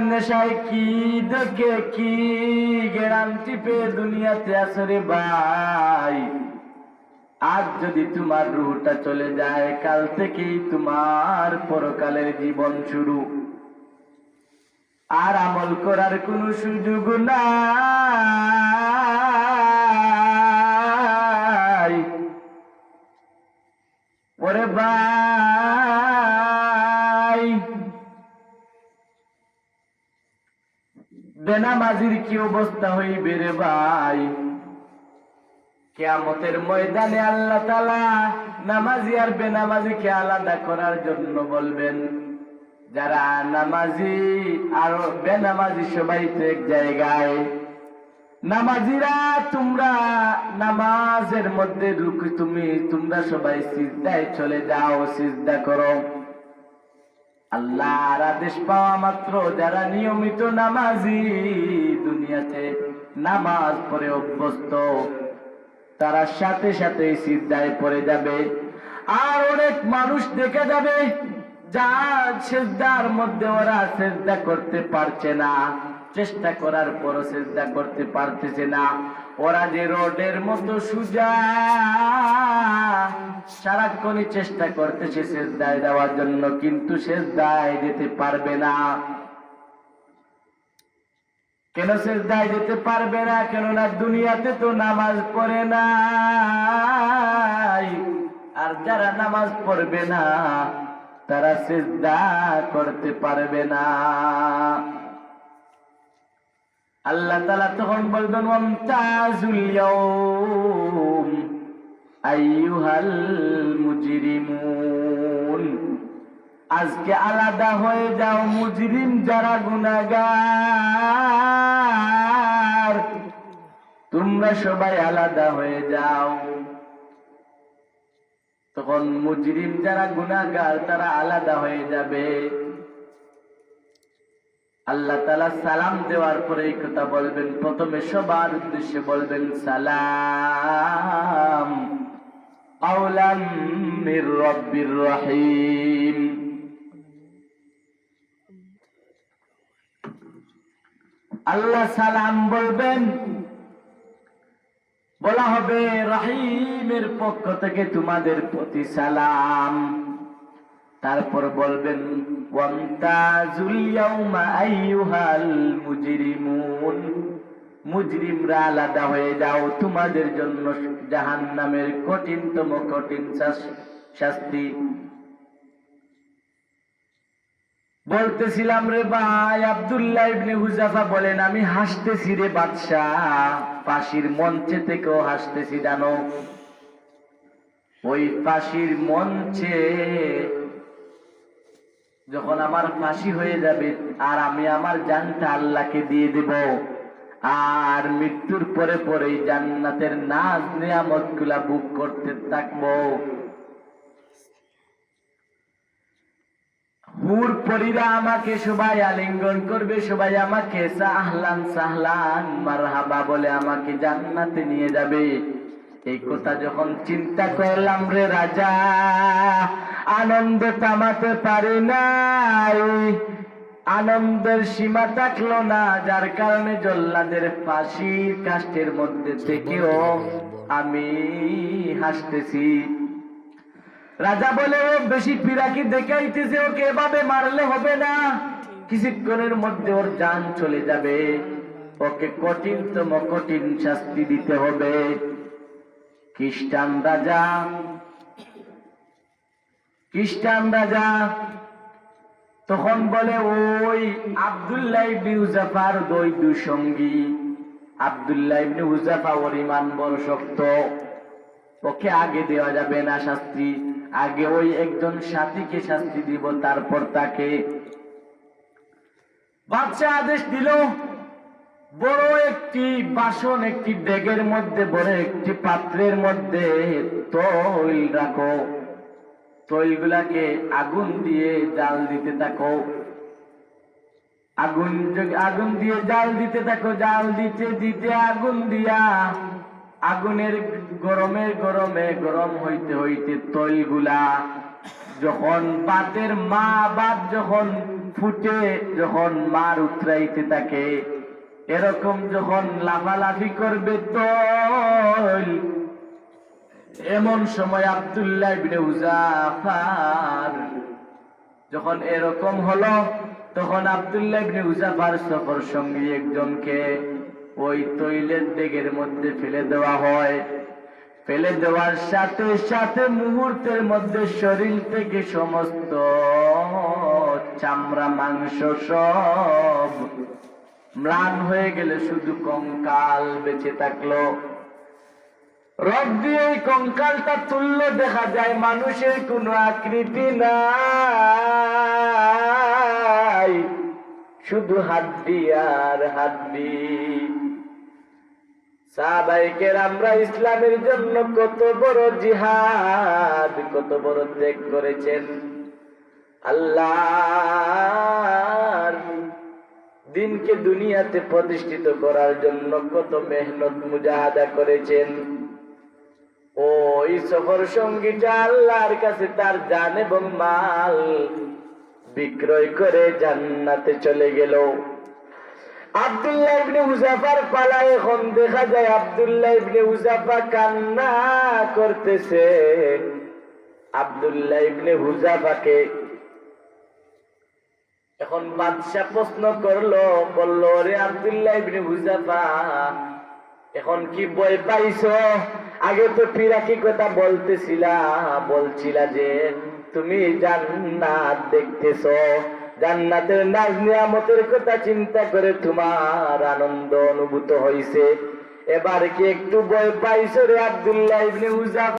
নেশায় কি দেখে কি গ্যারান্টি পেয়ে দুনিয়াতে আসরে ভাই। আজ যদি তোমার রুহটা চলে যায়, কাল থেকেই তোমার পরকালের জীবন শুরু। আর আমল করার কোনো সুযোগ নাই। ওরে ভাই, বেনামাজির কি অবস্থা হইবে রে ভাই। কিয়ামতের ময়দানে আল্লাহ তাআলা নামাজি আর বেনামাজিকে আলাদা করার জন্য বলবেন। যারা নামাজি আর বেনামাজি সবাই তো এক জায়গায়। নামাজিরা তোমরা নামাজের মধ্যে তোমরা সবাই সিজদায় চলে যাও, সিজদা করো। আল্লাহর আদেশ পাওয়া মাত্র যারা নিয়মিত নামাজি, দুনিয়াতে নামাজ পড়ে অভ্যস্ত, তারা সাথে সাথে সিজদায় পড়ে যাবে। আর অনেক মানুষ দেখে যাবে যা সিজদার মধ্যে ওরা সিজদা করতে পারছে না, চেষ্টা করার পরও সিজদা করতে পারতেছে না। ওরা যে রোডের মতো সোজা, সারাক্ষণই চেষ্টা করতেছে সিজদায় যাওয়ার জন্য, কিন্তু সিজদায় যেতে পারবে না। কেন সিজদায় যেতে পারবে না? কেননা দুনিয়াতে তো নামাজ পড়ে নাই। আর যারা নামাজ পড়বে না তারা সিজদা করতে পারবে না। আল্লাহ তাআলা তখন বলবেন, ওয়ামতাজুল ইয়াউম আইয়ুহাল মুজরিমুন। আজকে আলাদা হয়ে যাও মুজরিম যারা গুনাহগার, তোমরা সবাই আলাদা হয়ে যাও। তখন মুজরিম যারা গুনাহগার তারা আলাদা হয়ে যাবে। আল্লাহ তাআলা সালাম দেওয়ার পরে এই কথা বলবেন। প্রথমে সবার উদ্দেশ্যে বলবেন, সালাম আওলাম মির রাব্বির রহিম। আল্লাহ সালাম বলবেন, বলা হবে রহিমের পক্ষ থেকে তোমাদের প্রতি সালাম। তারপর বলবেন, ওয়ামতাজুল ইয়াউমা আইয়ুহাল মুজরিমুন। মুজরিমরা আলাদা হয়ে যাও, তোমাদের জন্য জাহান্নামের কঠিনতম কঠিন শাস্তি। বলতেছিলাম রে ভাই, আব্দুল্লাহ ইবনে হুযাফা বলেন, আমি হাসতেছি রে বাদশাহ, ফাঁসির মঞ্চে থেকেও হাসতেছি জানো। ওই ফাঁসির মঞ্চে যখন আমার ফাঁসি হয়ে যাবে আর আমি আমার জানটা আল্লাহকে দিয়ে দেব, আর মৃত্যুর পরে পরেই জান্নাতের নাজ নিয়ামত গুলা ভোগ করতে থাকবো। হুর পরীরা আমাকে সবাই আলিঙ্গন করবে, সবাই আমাকে সাহলান সাহলান মারহাবা বলে আমাকে জান্নাতে নিয়ে যাবে। এই কথা যখন চিন্তা করলাম রে রাজা, আনন্দ থামাতে পারি নাই। আনন্দের সীমা থাকলো না, যার কারণে জল্লাদের ফাঁসির কাষ্ঠের মধ্যে থেকেও আমি হাসতেছি। রাজা বলে, ও বেশি পিরাকি দেখাইতেছে, ওকে এভাবে মারলে হবে না, কিছুক্ষণের মধ্যে ওর জান চলে যাবে, ওকে কঠিনতম কঠিন শাস্তি দিতে হবে। খ্রিস্টান রাজা তখন বলে, ওই আব্দুল্লাহ ইবনে হুযাফার দুই সঙ্গী, আব্দুল্লাহ ইবনে হুযাফা ওর ঈমান বড় শক্ত, ওকে আগে দেওয়া যাবে না শাস্তি, আগে ওই একজন সাথীকে শাস্তি দিব, তারপর তাকে। বাদশাহ আদেশ দিল, বড় একটি বাসন, একটি ডেগের মধ্যে, বড় একটি পাত্রের মধ্যে তৈল রাখো, তৈলগুলাকে আগুন দিয়ে জাল দিতে থাকো, আগুন দিয়ে জাল দিতে থাকো, জাল দিতে দিতে আগুন দিয়া আগুনের গরমে গরম হইতে হইতে তৈলগুলা যখন ভাত যখন ফুটে যখন মার উতরাইতে থাকে, এরকম যখন লাফালাফি করবে তো এমন সময় আব্দুল্লাহ ইবনে হুযাফার যখন এরকম হলো, তখন আব্দুল্লাহ ইবনে হুযাফার সফর সঙ্গী একজনকে ওই তৈলের ডেগের মধ্যে ফেলে দেওয়া হয়। ফেলে দেওয়ার সাথে সাথে মুহূর্তের মধ্যে শরীর থেকে সমস্ত চামড়া মাংস সব ম্লান হয়ে গেলে শুধু কঙ্কাল বেঁচে থাকলো। রব দিয়ে এই কঙ্কালটা তুললে দেখা যায় মানুষের কোনো আকৃতি নাই, শুধু হাড্ডি আর হাড্ডি। সাহাবায়ে কেরামরা ইসলামের জন্য কত বড় জিহাদ, কত বড় ত্যাগ করেছেন। আল্লাহর দিনকে দুনিয়াতে প্রতিষ্ঠিত করার জন্য কত মেহনত মুজাহাদা করেছেন। ওই সফর সঙ্গীটা আল্লাহর কাছে তার জান এবং মাল বিক্রয় করে জান্নাতে চলে গেল। আব্দুল্লাহ ইবনে হুযাফার পালা এখন দেখা যায় আব্দুল্লাহ ইবনে হুযাফা কান্না করতেছে। আব্দুল্লাহ ইবনে হুযাফাকে এখন বাদশা প্রশ্ন করলো, বলল, রে আব্দুল্লাহ ইবনে হুযাফা, এখন কি ভয় পাইছো? আগে তো পিরাকি কথা বলছিলা যে তুমি জান্নাত দেখতেছো, জান্নাতের নাজ নিয়ামতের কথা চিন্তা করে তোমার আনন্দ অনুভূত হইছে, এবার কি একটু ভয় পাইছো রে আব্দুল্লাহ ইবনে হুযাফা?